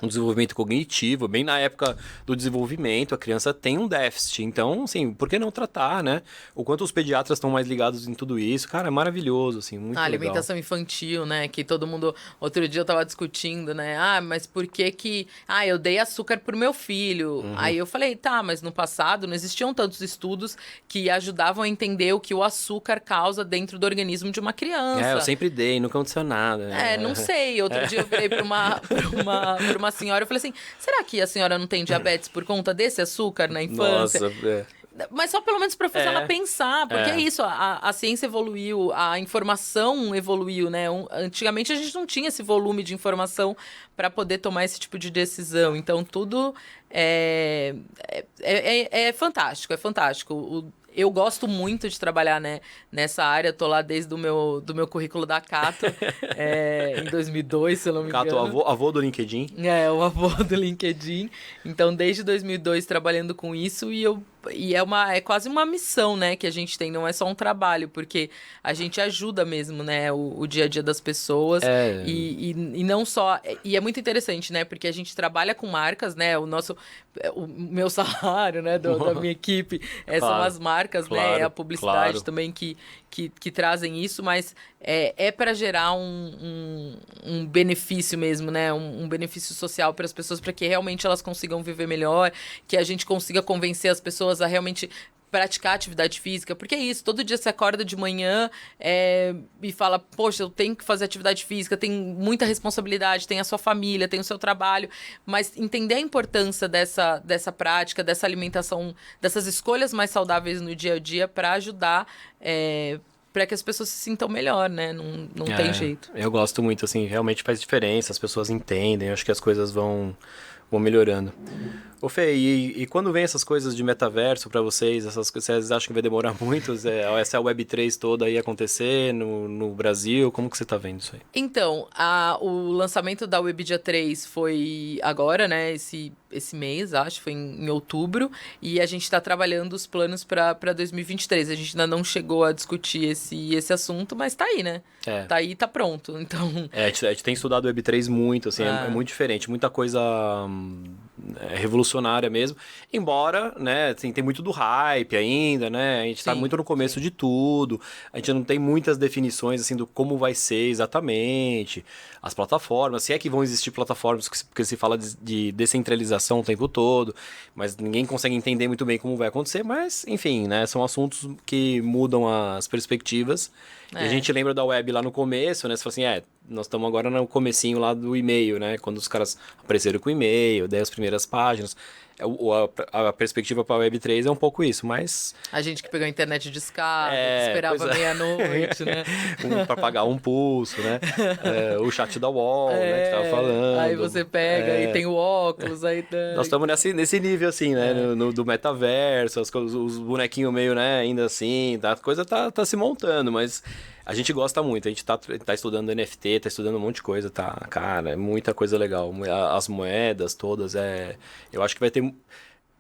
um desenvolvimento cognitivo, bem na época do desenvolvimento, a criança tem um déficit. Então, assim, por que não tratar, né? O quanto os pediatras estão mais ligados em tudo isso. Cara, é maravilhoso, assim, muito legal. Alimentação infantil, né? Que todo mundo... Outro dia eu tava discutindo, né? Mas por que eu dei açúcar pro meu filho. Aí eu falei, mas no passado não existiam tantos estudos que ajudavam a entender o que o açúcar causa dentro do organismo de uma criança. Eu sempre dei, nunca aconteceu nada. Não sei. Outro dia eu virei pra uma senhora, eu falei assim, será que a senhora não tem diabetes por conta desse açúcar na infância? Nossa, Mas só pelo menos para fazer ela pensar, porque é isso, a ciência evoluiu, a informação evoluiu, né? Antigamente a gente não tinha esse volume de informação para poder tomar esse tipo de decisão. Então tudo é fantástico, é fantástico. Eu gosto muito de trabalhar, né, nessa área, tô lá desde do meu currículo da Cato, em 2002, se eu não me engano. Cato, avô do LinkedIn. O avô do LinkedIn. Então, desde 2002 trabalhando com isso é quase uma missão, né, que a gente tem, não é só um trabalho, porque a gente ajuda mesmo, né, o dia a dia das pessoas e não só... E é muito interessante, né, porque a gente trabalha com marcas, né, o meu salário, né, da minha equipe, são as marcas, né, a publicidade também que trazem isso, mas para gerar um benefício mesmo, né, um benefício social para as pessoas, para que realmente elas consigam viver melhor, que a gente consiga convencer as pessoas a realmente praticar atividade física, porque é isso, todo dia você acorda de manhã e fala, poxa, eu tenho que fazer atividade física, tem muita responsabilidade, tem a sua família, tem o seu trabalho, mas entender a importância dessa prática, dessa alimentação, dessas escolhas mais saudáveis no dia a dia para ajudar para que as pessoas se sintam melhor, né? Não tem jeito. Eu gosto muito, assim, realmente faz diferença, as pessoas entendem, acho que as coisas vão melhorando. Ô Fê, e quando vem essas coisas de metaverso pra vocês, vocês acham que vai demorar muito? Essa Web3 toda aí acontecer no Brasil? Como que você tá vendo isso aí? Então, o lançamento da Webidia 3 foi agora, né? Esse mês, acho, foi em outubro. E a gente tá trabalhando os planos pra 2023. A gente ainda não chegou a discutir esse assunto, mas tá aí, né? Tá aí, tá pronto. Então... a gente tem estudado Web3 muito, assim, é muito diferente. Muita coisa revolucionária mesmo. Embora, né, assim, tem muito do hype ainda, né? A gente tá muito no começo de tudo. A gente não tem muitas definições, assim, do como vai ser exatamente. As plataformas, se é que vão existir plataformas, porque se fala de descentralização o tempo todo, mas ninguém consegue entender muito bem como vai acontecer, mas, enfim, né, são assuntos que mudam as perspectivas. E a gente lembra da web lá no começo, né? Você fala assim, nós estamos agora no comecinho lá do e-mail, né? Quando os caras apareceram com o e-mail, daí as primeiras páginas. A perspectiva para a Web3 é um pouco isso, mas... A gente que pegou a internet de escada, que esperava meia-noite, né? Para pagar um pulso, né? O chat da UOL, né? Que tava falando. Aí você pega e tem o óculos, aí... Nós estamos nesse nível, assim, né? Do metaverso, os bonequinhos meio, né? Ainda assim, a coisa tá se montando, mas... A gente gosta muito, a gente tá estudando NFT, tá estudando um monte de coisa, tá? Cara, é muita coisa legal. As moedas todas, eu acho que vai ter...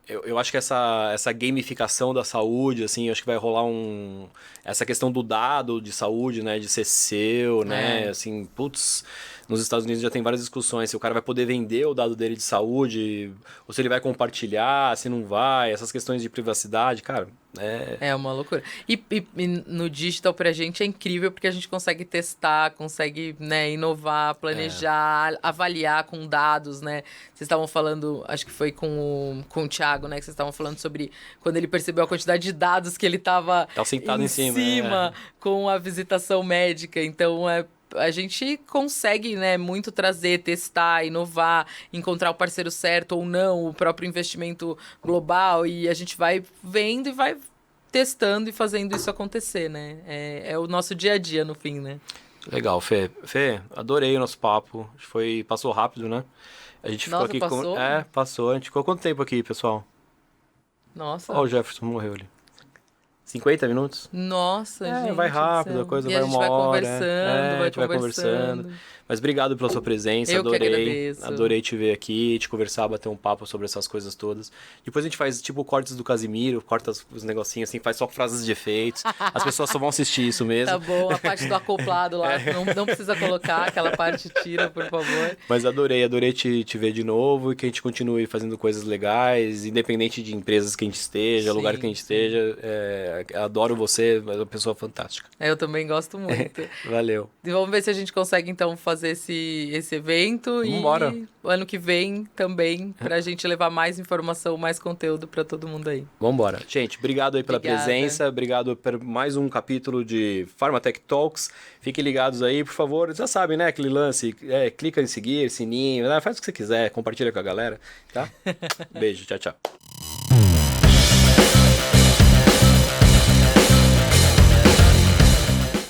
Eu acho que essa gamificação da saúde, assim, acho que vai rolar essa questão do dado de saúde, né? De ser seu, né? Assim, putz, nos Estados Unidos já tem várias discussões. Se o cara vai poder vender o dado dele de saúde, ou se ele vai compartilhar, se não vai, essas questões de privacidade, cara, É uma loucura. E no digital pra gente é incrível porque a gente consegue testar, consegue, né, inovar, planejar, avaliar com dados, né? Vocês estavam falando, acho que foi com o Thiago, né? Que vocês estavam falando sobre quando ele percebeu a quantidade de dados que ele estava sentado em cima, com a visitação médica. Então, a gente consegue, né, muito trazer, testar, inovar, encontrar o parceiro certo ou não, o próprio investimento global, e a gente vai vendo e vai testando e fazendo isso acontecer, né? É o nosso dia a dia, no fim, né? Legal, Fê. Fê, adorei o nosso papo. Passou rápido, né? A gente ficou Nossa, aqui passou? Passou. A gente ficou quanto tempo aqui, pessoal? Nossa. Ó, o Jefferson morreu ali. 50 minutos? Nossa, gente. Vai do rápido, céu. a coisa E vai a gente uma vai hora. conversando, A gente vai conversando. Mas obrigado pela sua presença, Eu que adorei. agradeço. Adorei te ver aqui, te conversar, bater um papo sobre essas coisas todas. Depois a gente faz tipo cortes do Casimiro, corta os negocinhos assim, faz só frases de efeitos. As pessoas só vão assistir isso mesmo. Tá bom, a parte do acoplado lá, não precisa colocar, aquela parte tira, por favor. Mas adorei te ver de novo e que a gente continue fazendo coisas legais, independente de empresas que a gente esteja, Sim, lugar que a gente esteja. Adoro você, é uma pessoa fantástica. Eu também gosto muito. Valeu. E vamos ver se a gente consegue, então, fazer esse evento. Vambora. E ano que vem também, pra gente levar mais informação, mais conteúdo pra todo mundo aí. Vambora. Gente, obrigado aí pela Obrigada. presença, obrigado por mais um capítulo de Pharmatech Talks. Fiquem ligados aí, por favor. Já sabem, né, aquele lance, clica em seguir, sininho, né? Faz o que você quiser, compartilha com a galera, tá? Beijo, tchau, tchau.